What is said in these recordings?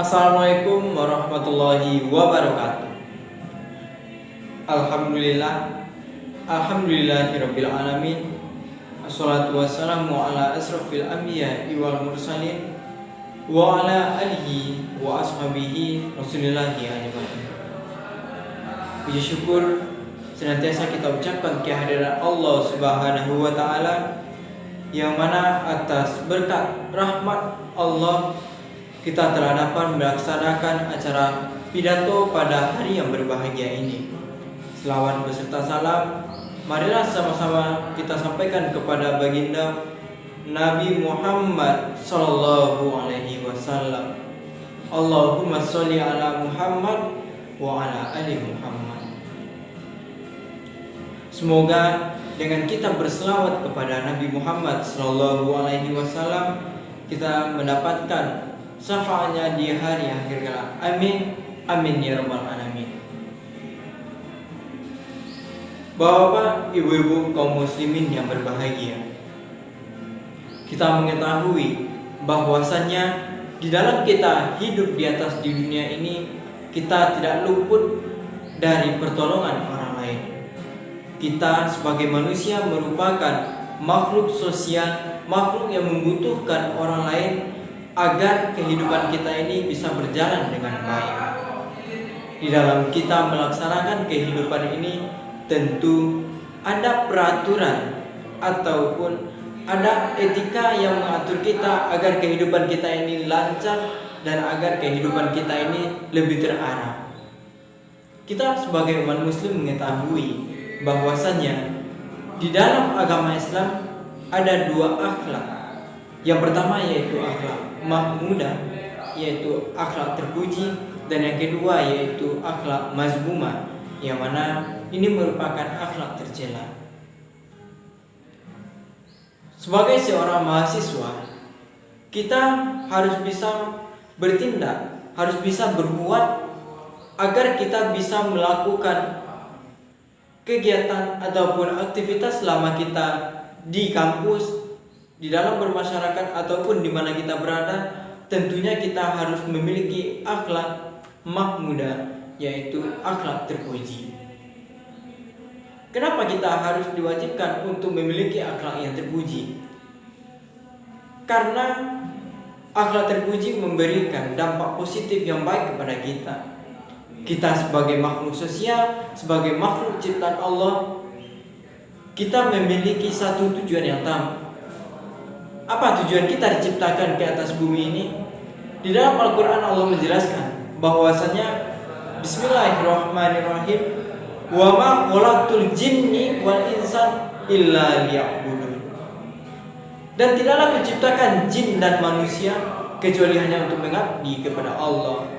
Assalamualaikum warahmatullahi wabarakatuh. Alhamdulillah, alhamdulillahirabbil alamin. Assalatu wassalamu ala asrofil anbiya'i wal mursalin wa ala alihi wa ashabihi rasulillahi ajmain. Puji syukur senantiasa kita ucapkan kehadiran Allah Subhanahu wa taala, yang mana atas berkat rahmat Allah kita telah dapat melaksanakan acara pidato pada hari yang berbahagia ini. Selawat beserta salam marilah sama-sama kita sampaikan kepada baginda Nabi Muhammad sallallahu alaihi wasallam. Allahumma sholli ala Muhammad wa ala ali Muhammad. Semoga dengan kita berselawat kepada Nabi Muhammad sallallahu alaihi wasallam kita mendapatkan syafaatnya di hari akhir kelak. Amin, amin ya rabbal alamin. Bapak, ibu-ibu kaum muslimin yang berbahagia, kita mengetahui bahwasannya di dalam kita hidup di atas di dunia ini, kita tidak luput dari pertolongan orang lain. Kita sebagai manusia merupakan makhluk sosial, makhluk yang membutuhkan orang lain agar kehidupan kita ini bisa berjalan dengan baik. Di dalam kita melaksanakan kehidupan ini, tentu ada peraturan ataupun ada etika yang mengatur kita agar kehidupan kita ini lancar dan agar kehidupan kita ini lebih terarah. Kita sebagai umat muslim mengetahui bahwasannya di dalam agama Islam ada dua akhlak. Yang pertama yaitu akhlak mahmudah, yaitu akhlak terpuji, dan yang kedua yaitu akhlak mazmumah, yang mana ini merupakan akhlak tercela. Sebagai seorang mahasiswa, kita harus bisa bertindak, harus bisa berbuat agar kita bisa melakukan kegiatan ataupun aktivitas selama kita di kampus, di dalam bermasyarakat ataupun di mana kita berada. Tentunya kita harus memiliki akhlak mahmudah, yaitu akhlak terpuji. Kenapa kita harus diwajibkan untuk memiliki akhlak yang terpuji? Karena akhlak terpuji memberikan dampak positif yang baik kepada kita. Kita sebagai makhluk sosial, sebagai makhluk ciptaan Allah, kita memiliki satu tujuan yang sama. Apa tujuan kita diciptakan ke atas bumi ini? Di dalam Al-Quran Allah menjelaskan bahwasanya Bismillahirrahmanirrahim, wa ma khalaqtul jinni wal insan illa liya'budun. Dan tidaklah kuciptakan jin dan manusia kecuali hanya untuk mengabdi kepada Allah.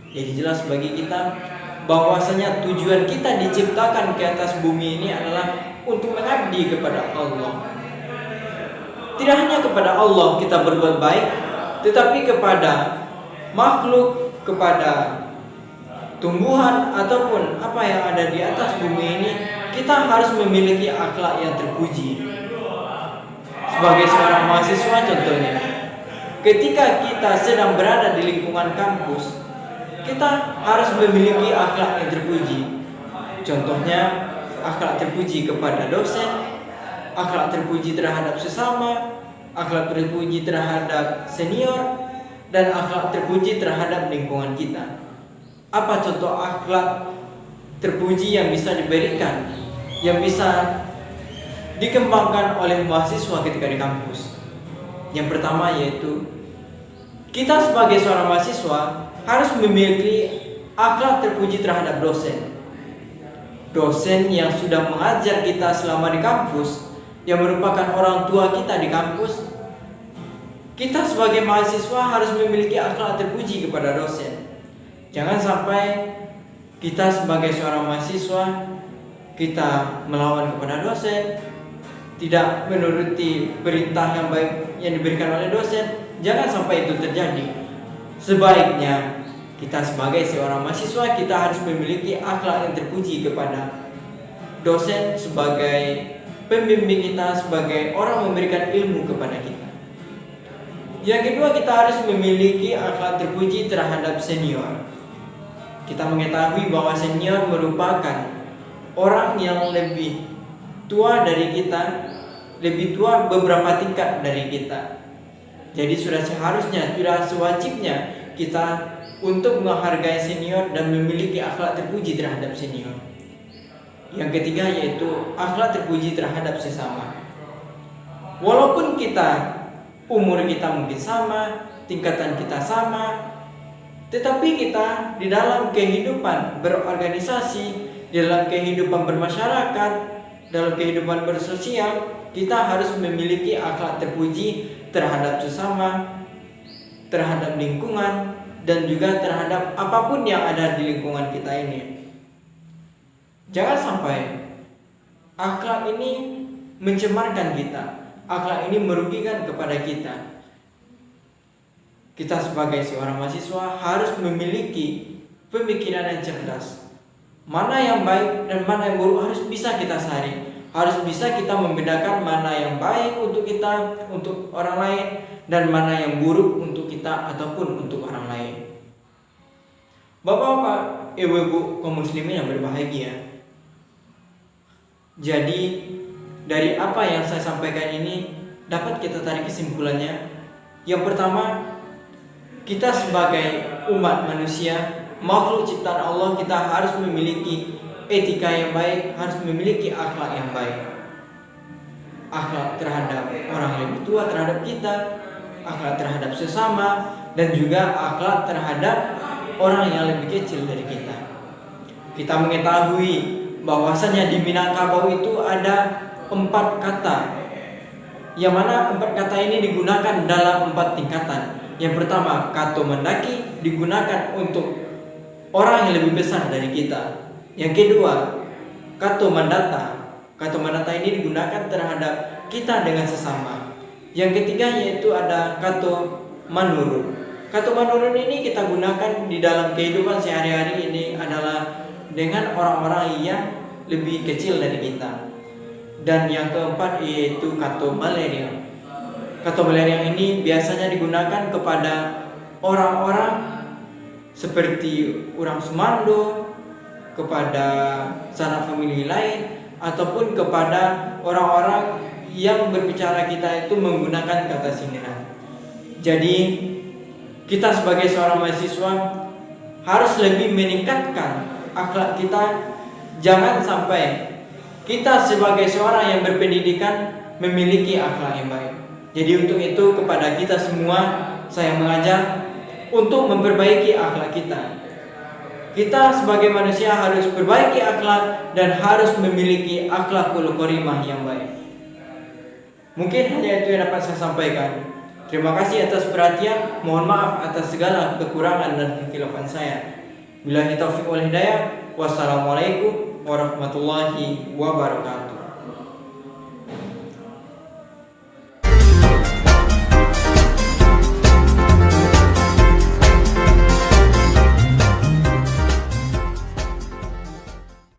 Jadi jelas bagi kita bahwasanya tujuan kita diciptakan ke atas bumi ini adalah untuk mengabdi kepada Allah. Tidak hanya kepada Allah kita berbuat baik, tetapi kepada makhluk, kepada tumbuhan ataupun apa yang ada di atas bumi ini, kita harus memiliki akhlak yang terpuji. Sebagai seorang mahasiswa contohnya, ketika kita sedang berada di lingkungan kampus, kita harus memiliki akhlak yang terpuji. Contohnya, akhlak terpuji kepada dosen, akhlak terpuji terhadap sesama, akhlak terpuji terhadap senior, dan akhlak terpuji terhadap lingkungan kita. Apa contoh akhlak terpuji yang bisa diberikan, yang bisa dikembangkan oleh mahasiswa ketika di kampus? Yang pertama yaitu kita sebagai seorang mahasiswa harus memiliki akhlak terpuji terhadap dosen. Dosen yang sudah mengajar kita selama di kampus, yang merupakan orang tua kita di kampus. Kita sebagai mahasiswa harus memiliki akhlak terpuji kepada dosen. Jangan sampai kita sebagai seorang mahasiswa kita melawan kepada dosen, tidak menuruti perintah yang baik yang diberikan oleh dosen. Jangan sampai itu terjadi. Sebaiknya kita sebagai seorang mahasiswa kita harus memiliki akhlak yang terpuji kepada dosen sebagai pembimbing kita, sebagai orang memberikan ilmu kepada kita. Yang kedua, kita harus memiliki akhlak terpuji terhadap senior. Kita mengetahui bahwa senior merupakan orang yang lebih tua dari kita, lebih tua beberapa tingkat dari kita. Jadi sudah seharusnya, sudah sewajibnya kita untuk menghargai senior dan memiliki akhlak terpuji terhadap senior. Yang ketiga yaitu akhlak terpuji terhadap sesama. Walaupun umur kita mungkin sama, tingkatan kita sama, tetapi kita di dalam kehidupan berorganisasi, di dalam kehidupan bermasyarakat, dalam kehidupan bersosial, kita harus memiliki akhlak terpuji terhadap sesama, terhadap lingkungan, dan juga terhadap apapun yang ada di lingkungan kita ini. Jangan sampai akhlak ini mencemarkan kita, akhlak ini merugikan kepada kita. Kita sebagai seorang mahasiswa harus memiliki pemikiran yang cerdas. Mana yang baik dan mana yang buruk harus bisa kita saring. Harus bisa kita membedakan mana yang baik untuk kita, untuk orang lain, dan mana yang buruk untuk kita ataupun untuk orang lain. Bapak-bapak, ibu-ibu kaum muslimin yang berbahagia. Jadi dari apa yang saya sampaikan ini dapat kita tarik kesimpulannya. Yang pertama, kita sebagai umat manusia, makhluk ciptaan Allah, kita harus memiliki etika yang baik, harus memiliki akhlak yang baik. Akhlak terhadap orang yang lebih tua terhadap kita, akhlak terhadap sesama, dan juga akhlak terhadap orang yang lebih kecil dari kita. Kita mengetahui bahwasanya di Minangkabau itu ada 4 kata, yang mana 4 kata ini digunakan dalam 4 tingkatan. Yang pertama, kato mendaki, digunakan untuk orang yang lebih besar dari kita. Yang kedua, kato mandata. Kato mandata ini digunakan terhadap kita dengan sesama. Yang ketiga yaitu ada kato manurun. Kato manurun ini kita gunakan di dalam kehidupan sehari-hari ini adalah dengan orang-orang yang lebih kecil dari kita. Dan yang keempat yaitu kato maleriang. Kato maleriang ini biasanya digunakan kepada orang-orang seperti orang Sumando, kepada sanak famili lain, ataupun kepada orang-orang yang berbicara kita itu menggunakan kata sindiran. Jadi kita sebagai seorang mahasiswa harus lebih meningkatkan akhlak kita. Jangan sampai kita sebagai seorang yang berpendidikan memiliki akhlak yang baik. Jadi untuk itu kepada kita semua saya mengajak untuk memperbaiki akhlak kita. Kita sebagai manusia harus perbaiki akhlak dan harus memiliki akhlakul karimah yang baik. Mungkin hanya itu yang dapat saya sampaikan. Terima kasih atas perhatian. Mohon maaf atas segala kekurangan dan kekhilafan saya. Billahi taufiq wal hidayah. Wassalamualaikum warahmatullahi wabarakatuh.